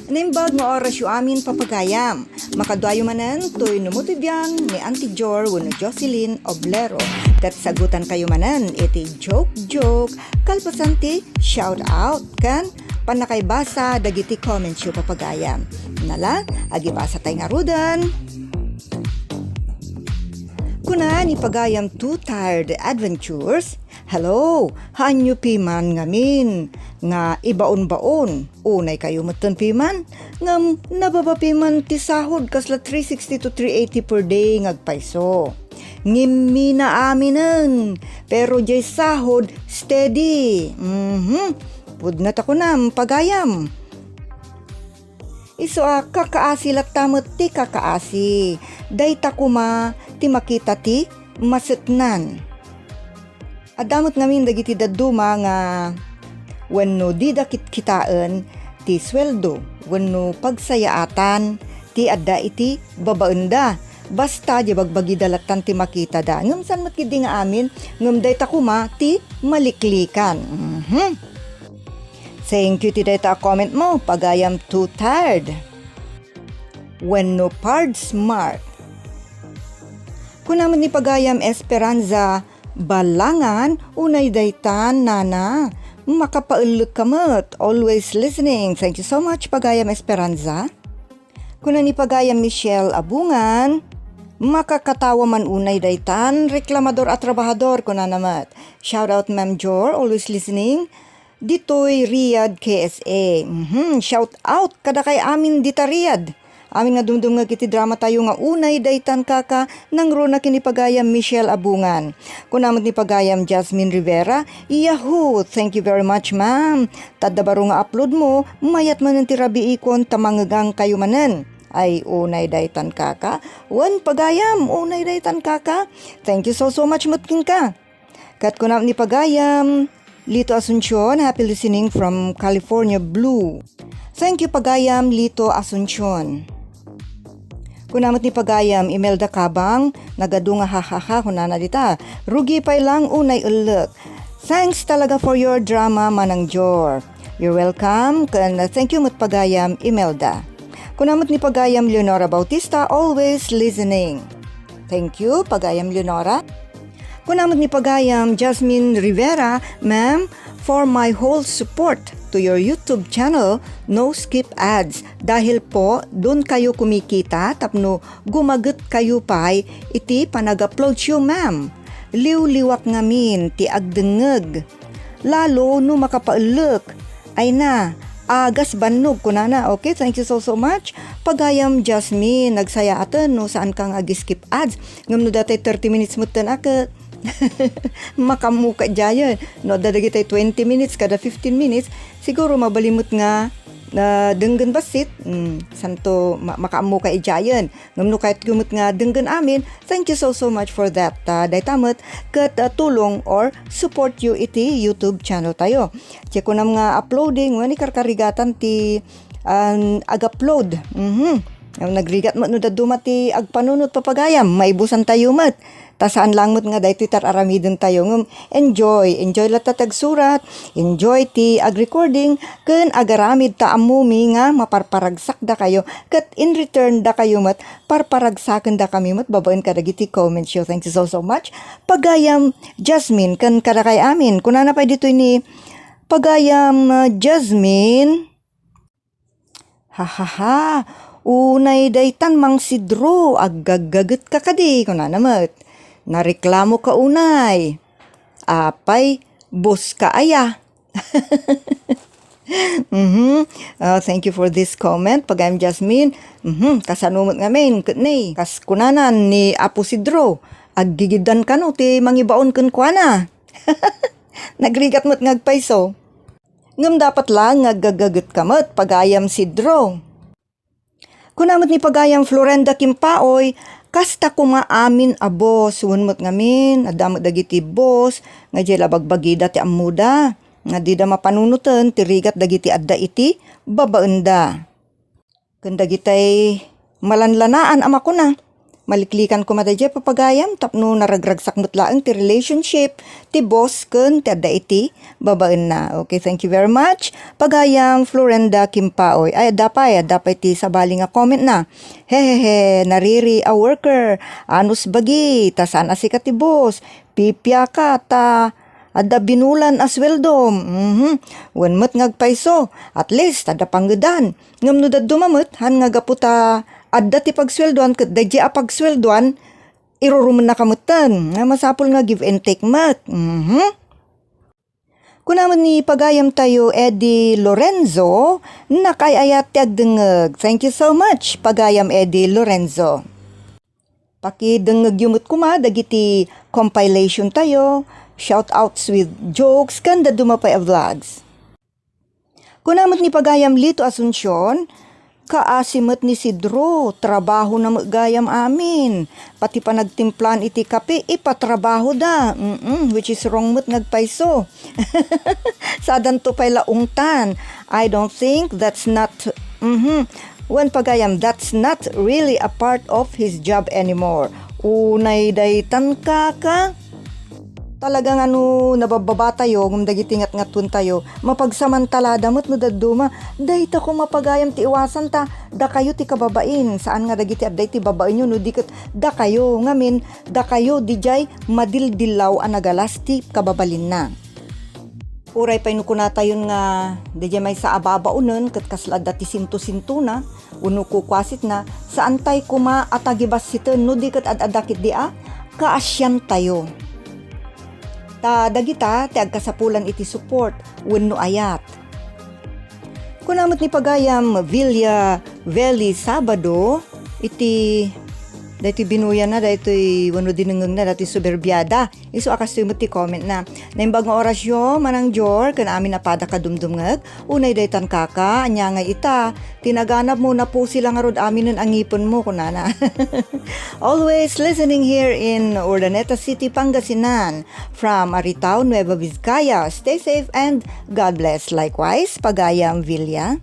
Nimbag nga oras yu amin papagayam. Makadwayo manan to'y numutibyan ni Auntie Jor wano Jocelyn Oblero. Kat sagutan kayo manan iti joke. Kalpasanti shout out kan panakaybasa dagiti comments yu papagayam. Nala, agibasa tayo nga rudan. Kuna ni pagayam Too Tired Adventures. Hello, hanyo piman ngamin nga ibaon-baon. Unay kayo matan piman ngam nababapiman ti sahod kasla 360 to 380 per day ngagpaiso. Ngimmi na aminan pero jay sahod steady. Pudnat ako nam pagayam. Iso kakaasi latamot ti kakaasi. Dayta kuma ti makita ti masetnan. Adamot ngamin dagiti daduma nga wenno di dakit kitaan ti sweldo, wenno pagsayaatan ti adda iti babaenda. Basta di bagbagi dalatan ti makita da. Ngem san met kidi nga amin ngem dayta kuma ti maliklikan. Thank you ti dayta comment mo pagayam Too Tired. Wenno pard smart. Kunaman ni pagayam Esperanza Balangan, unay daytan, nana. Makapaulog kamot. Always listening. Thank you so much, Pagayam Esperanza. Kuna ni Pagayam Michelle Abungan, makakatawa man unay daytan, reklamador at trabahador kuna namat. Shout out, Ma'am Jor, always listening. Ditoy Riyadh KSA. Shout out kada kay amin dita Riyadh. Amin nga dumdum nga kiti drama tayo nga unay daytan kaka nang rona kini pagayam Michelle Abungan. Kunamot ni pagayam Jasmine Rivera, yahoo! Thank you very much, ma'am. Tadda baro nga upload mo, mayat manan ti rabi ikon tamangagang kayo manan. Ay unay daytan kaka. Wan pagayam, unay daytan kaka. Thank you so much mutkin ka. Kat kunamot ni pagayam Lito Asuncion, happy listening from California Blue. Thank you pagayam Lito Asuncion. Kunamot ni pagayam Imelda Kabang, nagadunga hahaha kunana dita. Rugi pay lang unay ulok. Thanks talaga for your drama, Manang Jor. You're welcome. Thank you mut pagayam Imelda. Kunamot ni pagayam Leonora Bautista, always listening. Thank you pagayam Leonora. Kunamot ni pagayam Jasmine Rivera, ma'am, for my whole support to your YouTube channel, no skip ads. Dahil po, doon kayo kumikita, tapno gumagot kayo pa'y iti panag-upload siyo, ma'am. Liw-liwak ngamin, ti agdengeg. Lalo, no makapaulok. Ay na, agas bannog ko na. Okay, thank you so much. Pagayam Jasmine, nagsaya atan, no, saan kang agi-skip ads. Ngam no datay 30 minutes mo tan akat. Makamuka dyan. No, dadagi tayo 20 minutes kada 15 minutes. Siguro mabalimot nga denggan basit. Santo makamuka dyan. Ngamno kahit gumot nga denggan amin. Thank you so much for that. Daytamot kat tulong or support you iti YouTube channel tayo. Check ko na mga uploading. Wani karkarigatan ti ag-upload. Nagrigat mo no dadumati agpanunot papagayam. Maibusan tayo mat. Tasaan lang mo't nga dahil Twitter aramidon tayo enjoy latatag surat, enjoy ti ag-recording, kun agaramid ta amumi nga maparparagsak da kayo, kat in return da kayo mat, parparagsakan da kami mat, babain ka dagiti comment show. Thank you so much. Pagayam Jasmine, kan kada kay amin, kunana pa dito ni pagayam Jasmine, hahaha, unay daytan mang sidro, agagagat ka kadi, kunana mat. Nareklamo ka unay. Apay, boss ka aya. Thank you for this comment. Pagayam Jasmine, kasanumot ngamin, kutnay. Kas kunanan ni Apo Sidro, aggigidan ka no, ti mangibaon kun kuana. Nagrigat mo't ngagpaiso. Ngam dapat lang ngagagagat kamot, pagayam Sidro. Kunamot ni pagayam Florenda Kimpaoy, kasta kumaamin a boss, unmot ngamin, adamot dagiti boss, nga jay labagbagida ti amuda, nga di da mapanunutan, tirigat dagiti adda iti, babaenda. Kung dagitay malanlanaan ama ko na, Maliklikan ko matadya papagayam tapno naragragsak mutlaang ti relationship ti boss ken ti adda iti babaen na. Okay, thank you very much. Pagayam Florenda Kimpaoy. Ay dapay ti sabali nga comment na. Hehehe, nariri a worker. Anus bagi, ta saan asi ka ti boss. Pipya ka ta adda binulan as sweldo. Wenmet ngagpaiso. At least adda panggedan. Ngam no daddo mamet han nga gaputa adda ti pagsweldoan ket dadya a pagsweldoan irurumen na kamutan. Nga masapol nga give and take mat. Kunaman ni pagayam tayo Eddie Lorenzo nakayayat ti agdengeg. Thank you so much pagayam Eddie Lorenzo. Pakidengeg yumot kuma dagiti compilation tayo. Shout outs with jokes kanda dumapay a vlogs. Kunaman ni pagayam Lito Asuncion kaasimet ni Sidro, trabaho na magayam amin. Pati pa nagtimplan iti kape, ipatrabaho da. Which is wrong mo't nagpaiso. Sadan to pay laungtan. I don't think that's not, when pagayam, that's not really a part of his job anymore. Unay daytan ka. Talagang nabababa tayo, dagiti ngat-ngatun tayo, mapagsamantala damot no daduma, dahita ko mapagayam ti iwasan ta, da kayo ti kababain, saan nga dagiti abday ti babain nyo, no diket, da kayo, ngamin, da kayo, dijay, madildilaw ang nagalas ti kababalin na. Uray pa inukuna tayo nga, dijay may sa ababa unen, kat kaslad dati sinto-sinto na, unukukwasit na, saan tay kuma atagibas sito, no diket adadakit dia, kaasyan tayo. Ta dagita ti agkasapulan iti support wenno ayat. Kunamot ni pagayam Villa Valley Sabado iti dati binuyan na dati wano dinengeng na dati suberbiada. Isu akas mo ti comment na. Naimbag nga orasyon manang jor kan amin napada kadumdumngeg. Unay daytan kaka anya nga ita. Tinaganap mo na po sila nga rod amin ang ipon mo kunana. Always listening here in Urdaneta City, Pangasinan from Aritao, Nueva Vizcaya. Stay safe and God bless. Likewise, Pagayam Villa.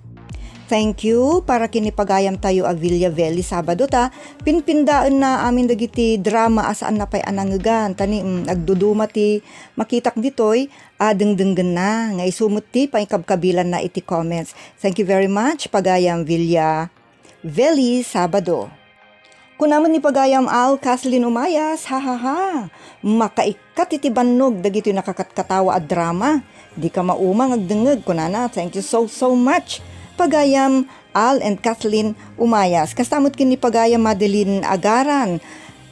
Thank you para kinipagayam tayo a Villa Valley Sabado ta. Pinpindaan na amin dagiti drama asaan na pay anangegan. Tani agduduma ti makitak ditoy dengdenggen na. Nga isumot ti paikabkabilan na iti comments. Thank you very much Pagayam Villa Valley Sabado. Kunaman ni pagayam Al Kathleen Umayas, hahaha. Makaikat iti bannog dagiti nakakatkatawa at drama. Di ka maumang agdengeg kunana. Thank you so much. Pagayam Al and Kathleen Umayas. Kastamot kini pagayam Madeline Agaran.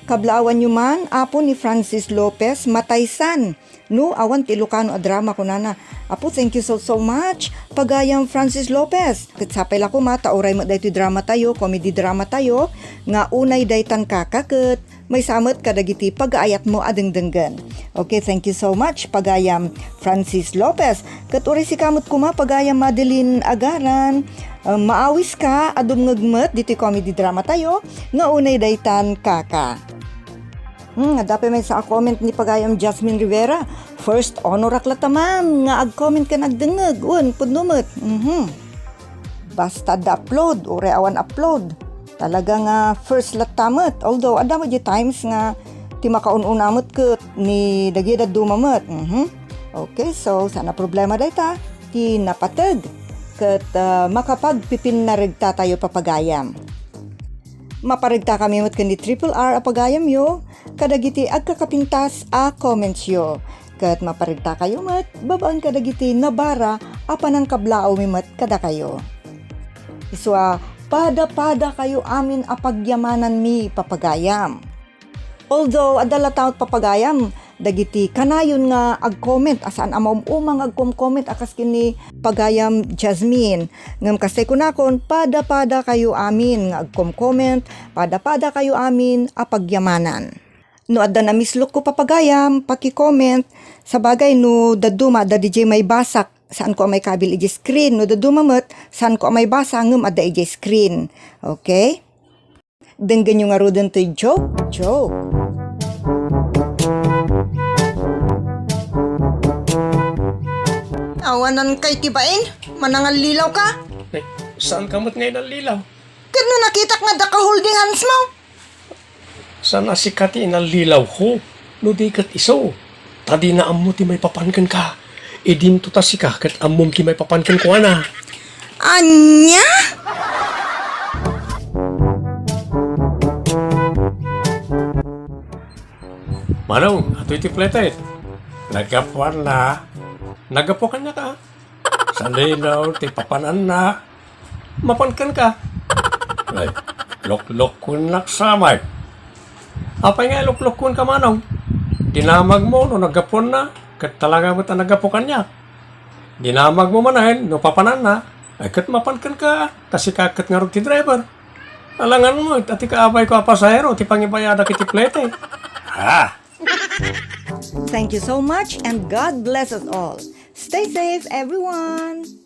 Kablawan nyo man, apo ni Francis Lopez Mataysan. No, awan ti Ilocano a drama kunana. Apo, thank you so much. Pagayam Francis Lopez. Katsapay lako mata, oray mo dayto drama tayo, comedy drama tayo. Nga unay daytan kakakit. May samot kadagiti pag-aayat mo adengdenggan. Okay, thank you so much pagayam Francis Lopez. Kat uri si kamot kuma pagayam Madeline Agaran. Maawis ka adumngegmet diti comedy drama tayo nga unay daytan kaka. Dapat may sa comment ni pagayam Jasmine Rivera. First honor aklataman nga ag-comment ka nagdengeg. Pudnumet. Basta da-upload uri awan upload. Talaga nga first latamet. Although adamo di times nga ti makaununamot ket ni dagida dumamet. Okay, so sana problema dayta ti napateg ket makapagpipin na regta tayo papagayam. Maparigta kami met ken ni Triple R apagayam yo kadagiti agkakapintas a comments yo. Ket maparigta kayo met babaan kadagiti nabara apan ang kablao mi met kada kayo. Iswa pada kayo amin apagyamanan mi papagayam. Although adala taot papagayam, dagiti kanayon nga ag-comment asaan umang ag-comment akas kini pagayam Jasmine. Ngam kasi kunakon pada kayo amin nga ag-comment, pada kayo amin apagyamanan. No adda na mislok ko papagayam, paki-comment sa bagay no daduma da DJ may basak saan ko may kabil iji screen no dadumamet saan ko may basa ngem adda iji screen. Okay? Denggan nyo nga roden to joke. Awanan kay tibain? Manangal lilaw ka? Saan kamot ngayon ang lilaw? Kano nakita nga da ka holding hands mo? Sana si kati inalilaw ko. No di kat iso. Tadi na amo ti may papankan ka. E din to ta si ka kat amom ki may papankan ko ana. Anya? Manong, ato iti pletet. Nagapuan na. Nagapukan niya ka. Sandilaw, ti papanan na. Mapankan ka. Ay, loklok kun naksamay. Apay nga loklok kun ka manong. Dinamag mo no nagapon na. Kat talaga mo ta nagapukan niya. Dinamag mo manahin no papanan na. Ay kat mapankan ka. Kasi kakat nga ti driver. Alangan mo, ati kaabay ko apasahero. Ti pangibayada kiti plete. Ha? Thank you so much and God bless us all. Stay safe, everyone.